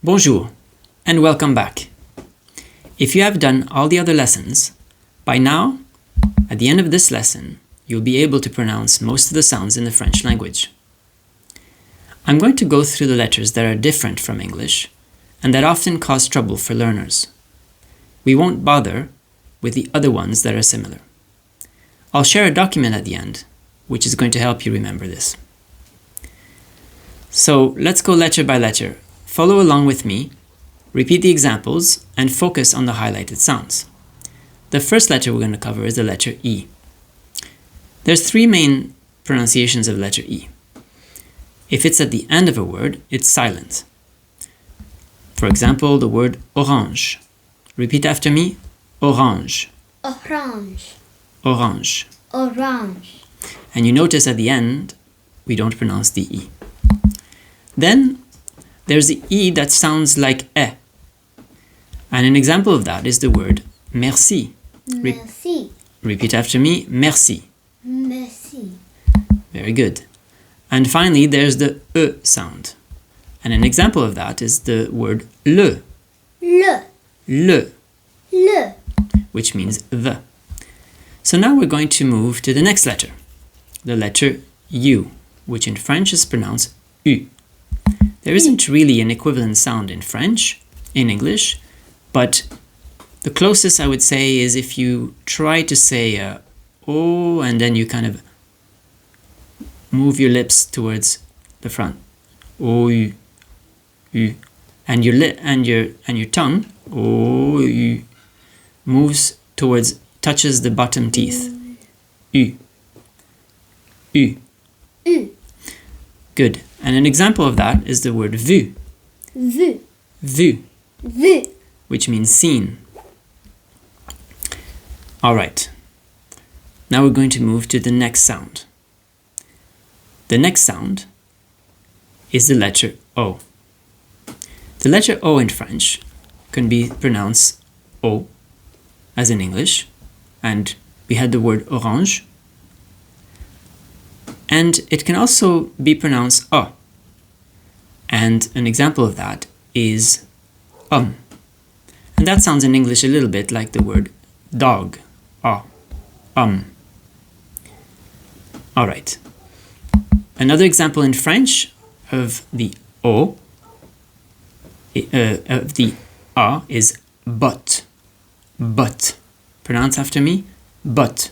Bonjour, and welcome back. If you have done all the other lessons, by now, at the end of this lesson, you'll be able to pronounce most of the sounds in the French language. I'm going to go through the letters that are different from English and that often cause trouble for learners. We won't bother with the other ones that are similar. I'll share a document at the end, which is going to help you remember this. So let's go letter by letter. Follow along with me, repeat the examples, and focus on the highlighted sounds. The first letter we're going to cover is the letter E. There's three main pronunciations of letter E. If it's at the end of a word, it's silent. For example, the word orange. Repeat after me, orange. Orange. Orange. Orange. And you notice at the end, we don't pronounce the E. Then, there's the E that sounds like E. And an example of that is the word merci. Merci. Repeat after me, merci. Merci. Very good. And finally, there's the E sound. And an example of that is the word le. Le. Le, Le. which means the. So now we're going to move to the next letter. The letter U, which in French is pronounced U. There isn't really an equivalent sound in French, in English, but the closest I would say is if you try to say O and then you kind of move your lips towards the front. O, U, U. And your tongue, O, U, moves towards, touches the bottom teeth. U. U. U. Good. And an example of that is the word vu. Vu. Vu, Vu. which means seen. All right. Now we're going to move to the next sound. The next sound is the letter O. The letter O in French can be pronounced O, as in English, and we had the word orange. And it can also be pronounced O. And an example of that is And that sounds in English a little bit like the word dog. O. All right. Another example in French of the O, of the A is but. But. Pronounce after me. But.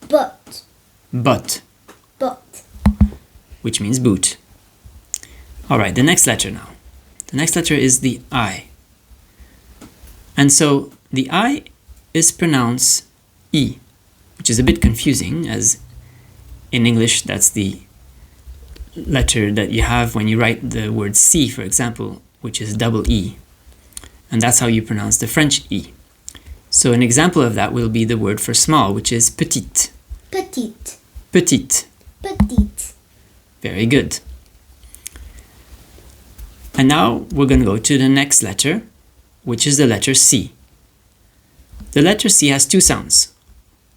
But. But. But. Which means boot. All right, the next letter now. The next letter is the I. And so the I is pronounced E, which is a bit confusing, as in English that's the letter that you have when you write the word C, for example, which is double E. And that's how you pronounce the French E. So an example of that will be the word for small, which is petite. Petite. Petite. Petite. Very good. And now we're going to go to the next letter, which is the letter C. The letter C has two sounds.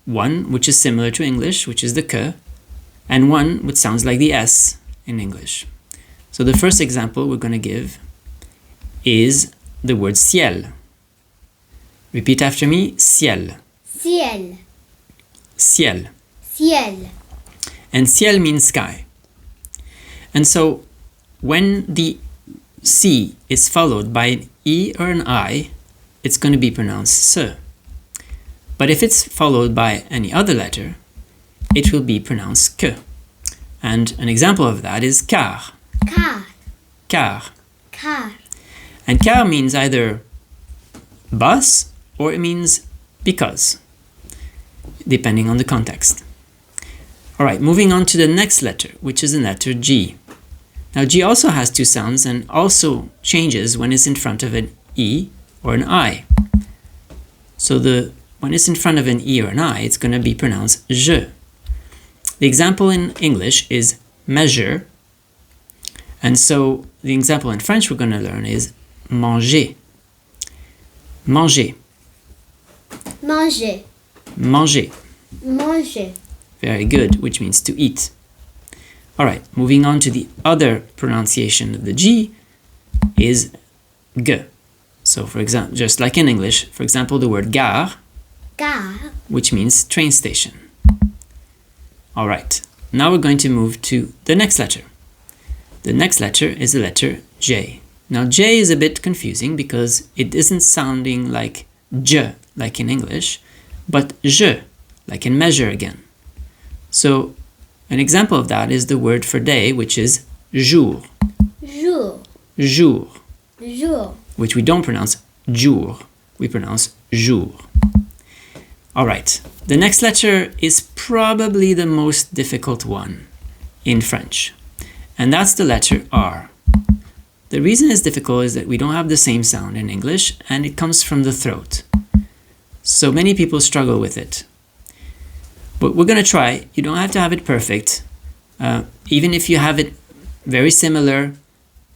One which is similar to English, which is the K, and one which sounds like the S in English. So the first example we're going to give is the word ciel. Repeat after me, ciel. Ciel. Ciel. Ciel. And ciel means sky. And so when the C is followed by an E or an I, it's going to be pronounced se. But if it's followed by any other letter, it will be pronounced que. And an example of that is car. Car. Car. Car. And car means either bus or it means because, depending on the context. All right, moving on to the next letter, which is the letter G. Now, G also has two sounds and also changes when it's in front of an E or an I. So when it's in front of an E or an I, it's going to be pronounced je. The example in English is measure. And so the example in French we're going to learn is manger. Manger. Manger. Manger. Manger. Very good, which means to eat. All right, moving on to the other pronunciation of the G is G. So for example, just like in English, for example, the word gare, Gare. which means train station. All right, now we're going to move to the next letter. The next letter is the letter J. Now J is a bit confusing because it isn't sounding like J, like in English, but je, like in measure again. So an example of that is the word for day, which is jour. Jour. Jour, Jour. which we don't pronounce jour, we pronounce jour. All right, the next letter is probably the most difficult one in French, and that's the letter R. The reason it's difficult is that we don't have the same sound in English, and it comes from the throat. So many people struggle with it. But we're going to try. You don't have to have it perfect. Even if you have it very similar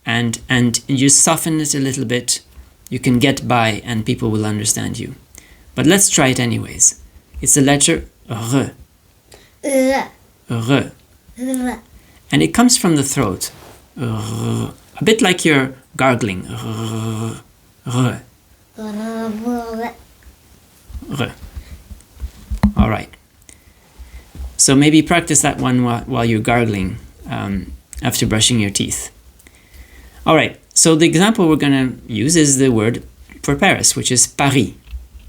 and you soften it a little bit, you can get by and people will understand you. But let's try it anyways. It's the letter R. R. R. R. And it comes from the throat. R. A bit like you're gargling. R. R. R. R. All right. So maybe practice that one while you're gargling after brushing your teeth. All right. So the example we're going to use is the word for Paris, which is Paris.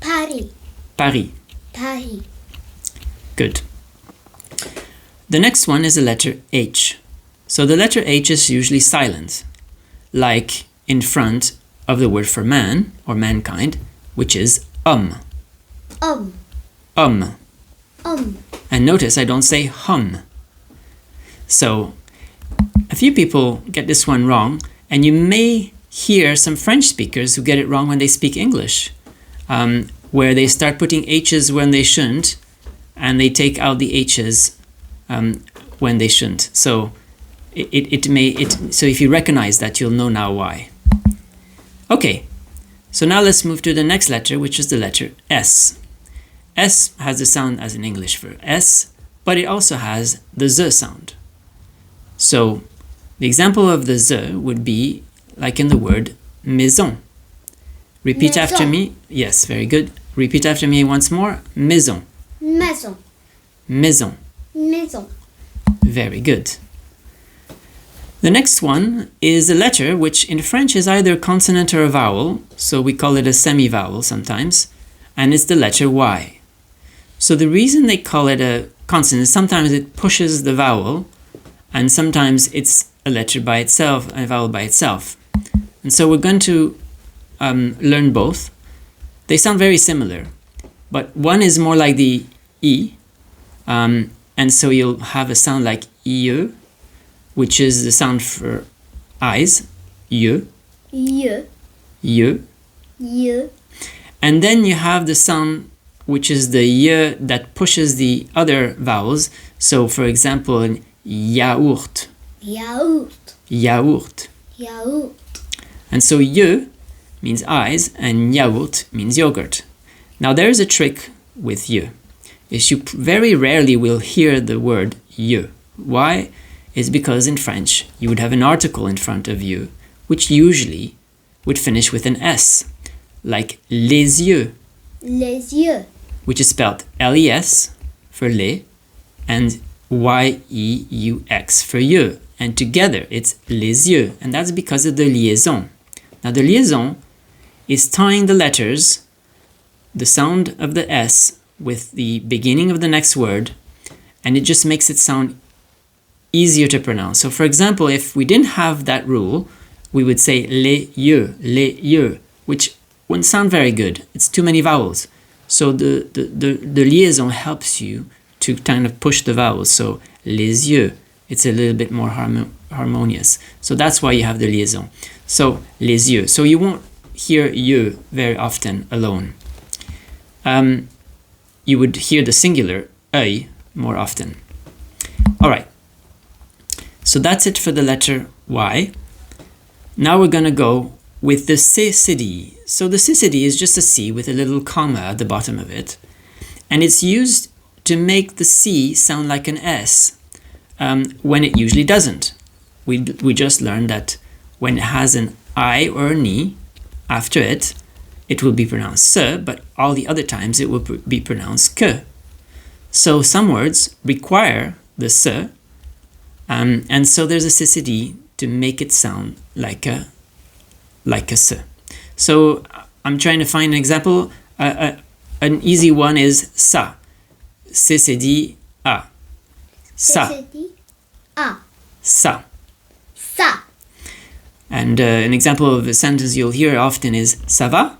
Paris. Paris. Paris. Good. The next one is the letter H. So the letter H is usually silent, like in front of the word for man or mankind, which is Um. And notice I don't say hum. So a few people get this one wrong, and you may hear some French speakers who get it wrong when they speak English, where they start putting H's when they shouldn't, and they take out the H's when they shouldn't. So so if you recognize that, you'll know now why. Okay, so now let's move to the next letter, which is the letter S. S has the sound as in English for S, but it also has the Z sound. So the example of the Z would be like in the word maison. Repeat Maison. after me. Yes, very good. Repeat after me once more. Maison. Maison. Maison. Maison. Very good. The next one is a letter which in French is either a consonant or a vowel, so we call it a semi-vowel sometimes, and it's the letter Y. So the reason they call it a consonant is sometimes it pushes the vowel, and sometimes it's a letter by itself, a vowel by itself. And so we're going to learn both. They sound very similar, but one is more like the E, and so you'll have a sound like IE, which is the sound for eyes, ye, Ye. ye. Ye. And then you have the sound which is the ye that pushes the other vowels. So for example, in yaourt, Yaourt. yaourt. Yaourt. And so ye means eyes and yaourt means yogurt. Now there is a trick with ye. Is you very rarely will hear the word ye. Why? Is because in French you would have an article in front of you, which usually would finish with an S, like les yeux, Les yeux. which is spelled L-E-S for les and Y-E-U-X for yeux. And together it's les yeux, and that's because of the liaison. Now the liaison is tying the letters, the sound of the S, with the beginning of the next word, and it just makes it sound easier to pronounce. So for example, if we didn't have that rule, we would say les yeux, which wouldn't sound very good. It's too many vowels. So the liaison helps you to kind of push the vowels. So les yeux, it's a little bit more harmonious. So that's why you have the liaison. So les yeux. So you won't hear yeux very often alone. You would hear the singular œil more often. All right. So that's it for the letter Y. Now we're going to go with the C-C-D. So the C-C-D is just a C with a little comma at the bottom of it. And it's used to make the C sound like an S when it usually doesn't. We just learned that when it has an I or an E, after it, it will be pronounced se, but all the other times it will be pronounced que. So some words require the se, and so there's a cécédie to make it sound like a se. So I'm trying to find an example. An easy one is ça. Cécédie a. Ça. Cécédie. A. Ça. Ça. And an example of a sentence you'll hear often is ça va?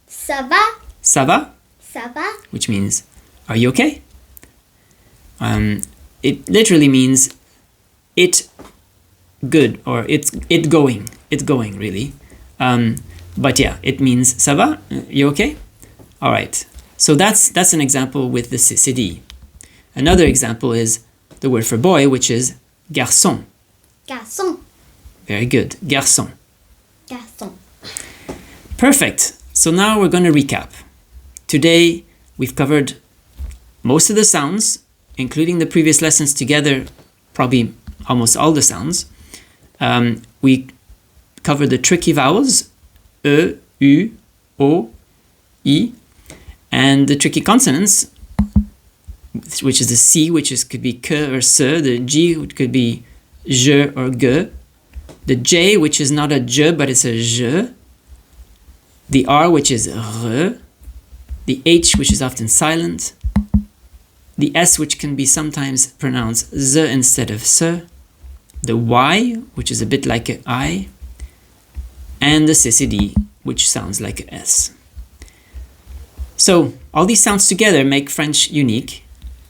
Ça va? Ça va? Ça va? Which means, are you okay? It literally means it good, or it's going really. But yeah, it means ça va? You okay? All right. So that's an example with the cécédie. Another example is the word for boy, which is garçon. Garçon. Very good. Garçon. Garçon. Perfect. So now we're going to recap. Today we've covered most of the sounds, including the previous lessons together, probably almost all the sounds. We covered the tricky vowels, E, U, O, I, and the tricky consonants, which is the C, could be que or se, the G, which could be je or ge, the J, which is not a je, but it's a je, the R, which is re, the H, which is often silent, the S, which can be sometimes pronounced ze instead of se, the Y, which is a bit like an I, and the cécédie, which sounds like an S. So all these sounds together make French unique,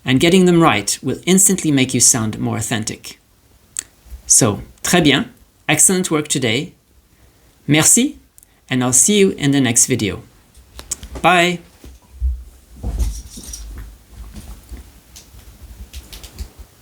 and getting them right will instantly make you sound more authentic. So, très bien, excellent work today. Merci, and I'll see you in the next video. Bye!